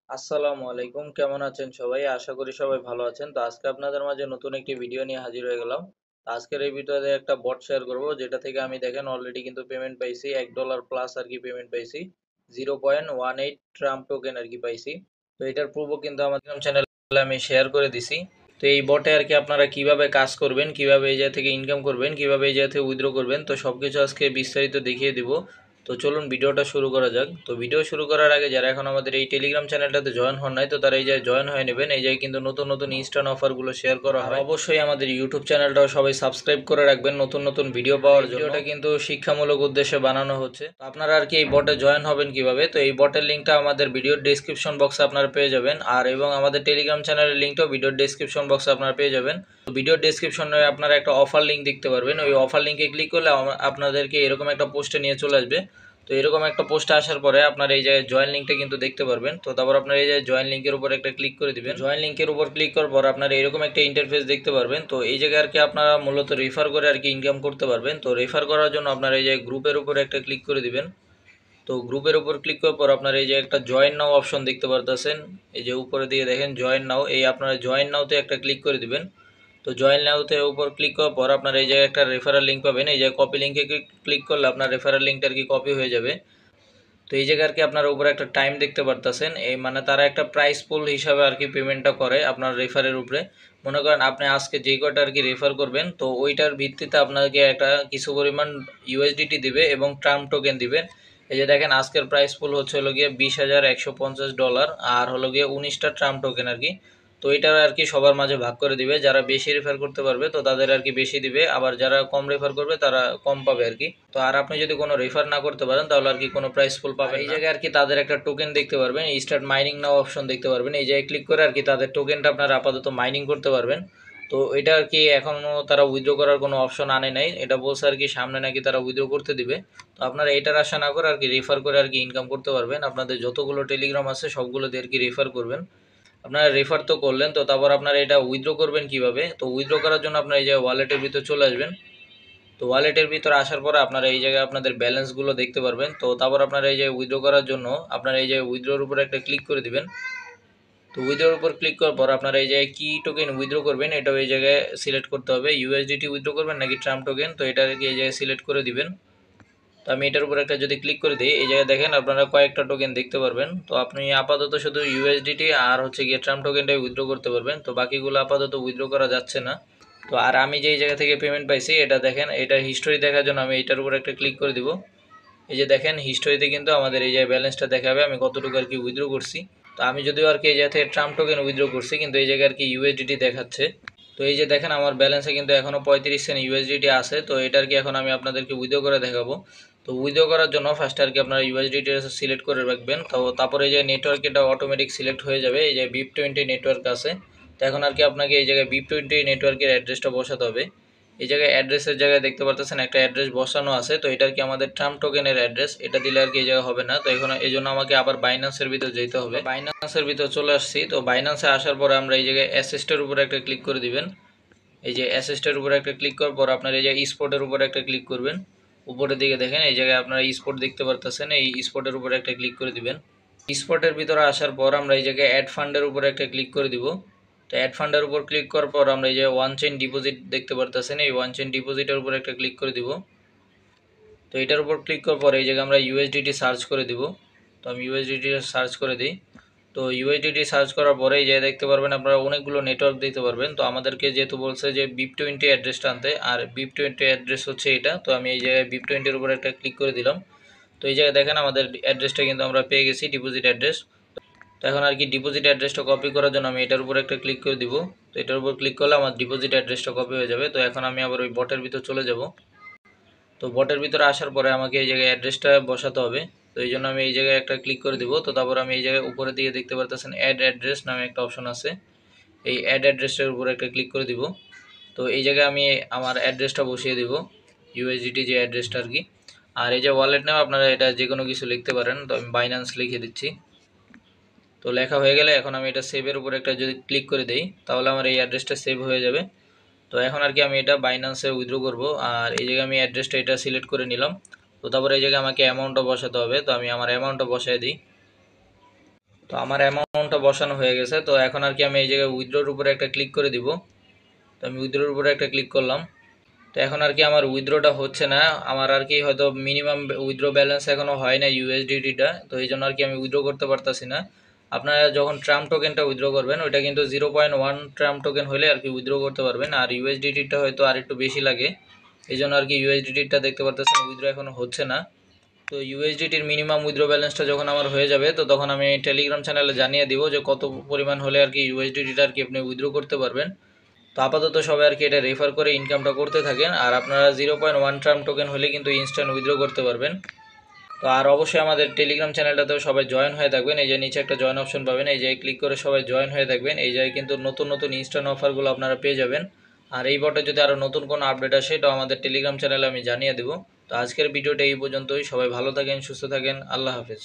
আসসালামু আলাইকুম, কেমন আছেন সবাই? আশা করি সবাই ভালো আছেন। তো আজকে আপনাদের মাঝে নতুন একটি ভিডিও নিয়ে হাজির হয়ে গেলাম। তো আজকের এই ভিডিওতে একটা বট শেয়ার করব, যেটা থেকে আমি দেখেন অলরেডি কিন্তু পেমেন্ট পাইছি, $1 প্লাস আর কি পেমেন্ট পাইছি। 0.18 ট্রাম্প টোকেন আর কি পাইছি। তো এটার প্রুফও কিন্তু আমার চ্যানেলে আমি শেয়ার করে দিছি। তো এই বটে আর কি আপনারা কিভাবে কাজ করবেন, কিভাবে এই জায়গা থেকে ইনকাম করবেন, কিভাবে এই জায়গা থেকে উইথড্র করবেন, তো সবকিছু আজকে বিস্তারিত দেখিয়ে দিব। তো চলুন ভিডিওটা শুরু করা যাক। তো ভিডিও শুরু করার আগে যারা এখন আমাদের এই টেলিগ্রাম চ্যানেলটাতে জয়েন হন নাই, তো তারা এই জায়গায় জয়েন হয়ে নেবেন। এই জায়গায় কিন্তু নতুন নতুন ইনস্ট্যান্ট অফারগুলো শেয়ার করা হয়। অবশ্যই আমাদের ইউটিউব চ্যানেলটাও সবাই সাবস্ক্রাইব করে রাখবেন নতুন নতুন ভিডিও পাওয়ার জন্য। ভিডিওটা কিন্তু শিক্ষামূলক উদ্দেশ্যে বানানো হচ্ছে। তো আপনারা আর কি এই বটে জয়েন হবেন কিভাবে, তো এই বটের লিঙ্কটা আমাদের ভিডিওর ডেসক্রিপশন বক্সে আপনারা পেয়ে যাবেন, আর এবং আমাদের টেলিগ্রাম চ্যানেলের লিঙ্কটাও ভিডিওর ডেসক্রিপশন বক্সে আপনারা পেয়ে যাবেন। তো ভিডিওর ডেসক্রিপশনে আপনারা একটা অফার লিঙ্ক দেখতে পারবেন। ওই অফার লিঙ্কে ক্লিক করলে আপনাদেরকে এরকম একটা পোস্টে নিয়ে চলে আসবে। তো এরকম একটা পোস্ট আসার পরে আপনার এই জায়গায় জয়েন লিঙ্কটা কিন্তু দেখতে পারবেন। তো তারপর আপনার এই জায়গায় জয়েন লিঙ্কের উপর একটা ক্লিক করে দিবেন। জয়েন লিঙ্কের উপর ক্লিক করার পর আপনার এরকম একটা ইন্টারফেস দেখতে পারবেন। তো এই জায়গায় আর কি আপনারা মূলত রেফার করে আর কি ইনকাম করতে পারবেন। তো রেফার করার জন্য আপনার এই জায়গায় গ্রুপের উপর একটা ক্লিক করে দিবেন। তো গ্রুপের উপর ক্লিক করার পর আপনার এই যে একটা জয়েন নাও অপশন দেখতে পারতেছেন, এই যে উপরে দিয়ে দেখেন জয়েন নাও, এই আপনারা জয়েন নাওতে একটা ক্লিক করে দিবেন। তো জয়েন নাওতে উপর ক্লিক করার পর আপনার এই জায়গায় একটা রেফারেল লিঙ্ক পাবেন। এই যে কপি লিঙ্কে ক্লিক করলে আপনার রেফারেল লিঙ্কটা আর কি কপি হয়ে যাবে। তো এই জায়গায় আর কি আপনার উপরে একটা টাইম দেখতে পারতেছেন, এই মানে তারা একটা প্রাইস পুল হিসাবে আর কি পেমেন্টটা করে আপনার রেফারের উপরে। মনে করেন আপনি আজকে যেই কয়টা আর কি রেফার করবেন, তো ওইটার ভিত্তিতে আপনাকে একটা কিছু পরিমাণ ইউএসডিটি দিবে এবং ট্রাম্প টোকেন দিবে। এই যে দেখেন আজকের প্রাইস পুল হচ্ছে হলো গিয়ে $20,150 আর হলো গিয়ে 19টা ট্রাম্প টোকেন আর কি। তো এটা আর কি সবার মাঝে ভাগ করে দিবে, যারা বেশি রেফার করতে পারবে তো তাদের আর কি বেশি দিবে, আবার যারা কম রেফার করবে তারা কম পাবে আর কি। তো আর আপনি যদি কোনো রেফার না করতে পারেন তাহলে আর কি কোনো প্রাইস ফুল পাবেন। এই জায়গায় আর কি তাদের একটা টোকেন দেখতে পারবেন, স্টার্ট মাইনিং নাও অপশন দেখতে পারবেন। এই জায়গায় ক্লিক করে আর কি তাদের টোকেনটা আপনারা আপাতত মাইনিং করতে পারবেন। তো এটা আর কি এখনো তারা উইথড্র করার কোনো অপশন আনে নাই, এটা বলছে আর কি সামনে নাকি তারা উইথড্র করতে দিবে। তো আপনারা এটার আশা না করে আর কি রেফার করে আর কি ইনকাম করতে পারবেন। আপনাদের যতগুলো টেলিগ্রাম আছে সবগুলো দিয়ে আর কি রেফার করবেন। আপনারা রেফার তো করলেন, তো তারপর আপনারা এটা উইথড্র করবেন কিভাবে, তো উইথড্র করার জন্য আপনারা এই যে ওয়ালেটের ভিতর চলে আসবেন। তো ওয়ালেটের ভিতরে আসার পরে আপনারা এই জায়গায় আপনাদের ব্যালেন্সগুলো দেখতে পারবেন। তো তারপর আপনারা এই যে উইথড্র করার জন্য আপনারা এই যে উইথড্রোর উপর একটা ক্লিক করে দিবেন। তো উইথড্রোর উপর ক্লিক করার পর আপনারা এই জায়গায় কি টোকেন উইথড্র করবেন এটাও এই জায়গায় সিলেক্ট করতে হবে, ইউএসডিটি উইথড্র করবেন নাকি ট্রাম্প টোকেন, তো এটা কি এই জায়গায় সিলেক্ট করে দিবেন। তো আমি এটার উপর একটা যদি ক্লিক করে দিই, এই জায়গায় দেখেন আপনারা কয়েকটা টোকেন দেখতে পারবেন। তো আপনি আপাতত শুধু ইউএসডিটি আর হচ্ছে গিয়ে ট্রাম্প টোকেনটাই উইথড্র করতে পারবেন, তো বাকিগুলো আপাতত উইথড্র করা যাচ্ছে না। তো আর আমি যেই জায়গা থেকে পেমেন্ট পাইছি এটা দেখেন, এটা হিস্টোরি দেখার জন্য আমি এটার উপর একটা ক্লিক করে দিব। এই যে দেখেন হিস্টোরিতে কিন্তু আমাদের এই যে ব্যালেন্সটা দেখাবে আমি কতটুকু আর কি উইথড্র করছি। তো আমি যদিও আর কি এই জায়গা থেকে ট্রাম্প টোকেন উইথড্র করছি, কিন্তু এই জায়গায় আর কি ইউএসডিটি দেখাচ্ছে। তো এই যে দেখেন আমার ব্যালেন্সে কিন্তু এখনও 35 সেন্ট ইউএসডিটি আছে। তো এটার কি এখন আমি আপনাদেরকে উইথড্র করে দেখাবো। তো উইথড্র করার জন্য ফার্স্ট আর কি আপনারা ইউএসডিটি সিলেক্ট করে রাখবেন। তো তারপরে এই যে নেটওয়ার্ক এটা অটোমেটিক সিলেক্ট হয়ে যাবে, এই যে BIP20 নেটওয়ার্ক আছে। তো এখন আর কি আপনাকে এই জায়গায় BIP20 নেটওয়ার্কের অ্যাড্রেসটা বসাতে হবে। এই জায়গায় অ্যাড্রেসের জায়গায় দেখতে পারতেছেন একটা অ্যাড্রেস বসানো আছে। তো এটার কি আমাদের ট্রাম্প টোকেনের অ্যাড্রেস, এটা দিলে আর কি এই জায়গায় হবে না। তো এখন এই জন্য আমাকে আবার বাইন্যান্সের ভিতর যেতে হবে। বাইন্যান্সের ভিতর চলে আসছি। তো বাইন্যান্সে আসার পরে আমরা এই জায়গায় অ্যাসেস্টের উপরে একটা ক্লিক করে দিবেন। এই যে অ্যাসেস্টের উপরে একটা ক্লিক করার পর আপনার এই যে স্পটের উপরে একটা ক্লিক করবেন। উপরের দিকে দেখেন এই জায়গায় আপনারা স্পট দেখতে পারতেছেন, এই স্পটের উপরে একটা ক্লিক করে দিবেন। স্পটের ভিতরে আসার পর আমরা এই জায়গায় অ্যাড ফান্ডের উপরে একটা ক্লিক করে দিব। তো অ্যাড ফান্ডের উপর ক্লিক করার পর আমরা এই যে ওয়ান চেইন ডিপোজিট দেখতে পারতেছেন, এই ওয়ান চেইন ডিপোজিটের উপর একটা ক্লিক করে দিব। তো এটার উপর ক্লিক করার পর এই জায়গায় আমরা ইউএসডিটি সার্চ করে দিব। তো আমি ইউএসডিটি সার্চ করে দিই। তো ইউএসডিটি সার্চ করার পরে এই জায়গায় দেখতে পারবেন আপনারা অনেকগুলো নেটওয়ার্ক দিতে পারবেন। তো আমাদেরকে যেহেতু বলছে যে BIP20 অ্যাড্রেসটা আনতে, আর BIP20 অ্যাড্রেস হচ্ছে এটা। তো আমি এই জায়গায় BIP20 এর উপর একটা ক্লিক করে দিলাম। তো এই জায়গায় দেখেন আমাদের অ্যাড্রেসটা কিন্তু আমরা পেয়ে গেছি, ডিপোজিট অ্যাড্রেস। তো এখন আর কি ডিপোজিট অ্যাড্রেসটা কপি করার জন্য আমি এটার উপর একটা ক্লিক করে দিব। তো এটার উপর ক্লিক করলে আমার ডিপোজিট অ্যাড্রেসটা কপি হয়ে যাবে। তো এখন আমি আবার ওই বটের ভিতর চলে যাব। তো বটের ভিতরে আসার পরে আমাকে এই জায়গায় অ্যাড্রেসটা বসাতে হবে। তো এই জন্য আমি এই জায়গায় একটা ক্লিক করে দিব। তো তারপর আমি এই জায়গায় উপরে দিকে দেখতে পারতেছেন অ্যাড অ্যাড্রেস নামে একটা অপশন আছে, এই অ্যাড অ্যাড্রেসটার উপরে একটা ক্লিক করে দিব। তো এই জায়গায় আমি আমার অ্যাড্রেসটা বসিয়ে দিব, ইউএসডিটি যে অ্যাড্রেসটা আর কি। আর এই যে ওয়ালেট নেম আপনারা এটা যে কোনো কিছু লিখতে পারেন, তো আমি বাইন্যান্স লিখে দিচ্ছি। তো লেখা হয়ে গেলে এখন আমি এটা সেভের উপর একটা যদি ক্লিক করে দেই তাহলে আমার এই অ্যাড্রেসটা সেভ হয়ে যাবে। তো এখন আর কি আমি এটা বাইন্যান্সে উইথড্র করব, আর এই জায়গায় আমি অ্যাড্রেসটা এটা সিলেক্ট করে নিলাম। তো তারপরে এই জায়গায় আমাকে অ্যামাউন্টটা বসাতে হবে, তো আমি আমার অ্যামাউন্টটা বসায় দিই। তো আমার অ্যামাউন্টটা বসানো হয়ে গেছে। তো এখন আর কি আমি এই জায়গায় উইথড্রোর উপরে একটা ক্লিক করে দিব। তো আমি উইথড্রোর উপরে একটা ক্লিক করলাম। তো এখন আর কি আমার উইথড্রোটা হচ্ছে না, আমার আর কি হয়তো মিনিমাম উইথড্রো ব্যালেন্স এখনও হয় না ইউএসডিটিটা, তো এই জন্য আর কি আমি উইথড্রো করতে পারতাছি না। আপনারা যখন ট্রাম্প টোকেনটা উইথড্রো করবেন ওইটা কিন্তু 0.1 ট্রাম্প টোকেন হলে আর কি উইথড্রো করতে পারবেন, আর ইউএসডিটিটা হয়তো আর একটু বেশি লাগে। এই জন্য আর কি ইউএসডিটিটা দেখতে পারতেছেন উইথড্রো এখনও হচ্ছে না। তো ইউএসডিটির মিনিমাম উইথড্র ব্যালেন্সটা যখন আমার হয়ে যাবে তো তখন আমি টেলিগ্রাম চ্যানেলে জানিয়ে দিব যে কত পরিমাণ হলে আর কি ইউএসডিটিটা আর কি আপনি উইথড্র করতে পারবেন। তো আপাতত সবাই আর কি এটা রেফার করে ইনকামটা করতে থাকেন, আর আপনারা 0.1 ট্রাম টোকেন হলে কিন্তু ইনস্ট্যান্ট উইথড্র করতে পারবেন। তো আর অবশ্যই আমাদের টেলিগ্রাম চ্যানেলটাতেও সবাই জয়েন হয়ে থাকবেন। এই যে নিচে একটা জয়েন অপশন পাবেন, এই যে ক্লিক করে সবাই জয়েন হয়ে থাকবেন। এই জায়গায় কিন্তু নতুন নতুন ইনস্ট্যান্ট অফারগুলো আপনারা পেয়ে যাবেন। আর এই বটে যদি আরও নতুন কোনো আপডেট আসে এটাও আমাদের টেলিগ্রাম চ্যানেলে আমি জানিয়ে দেবো। তো আজকের ভিডিওটা এই পর্যন্তই, সবাই ভালো থাকেন, সুস্থ থাকেন, আল্লাহ হাফেজ।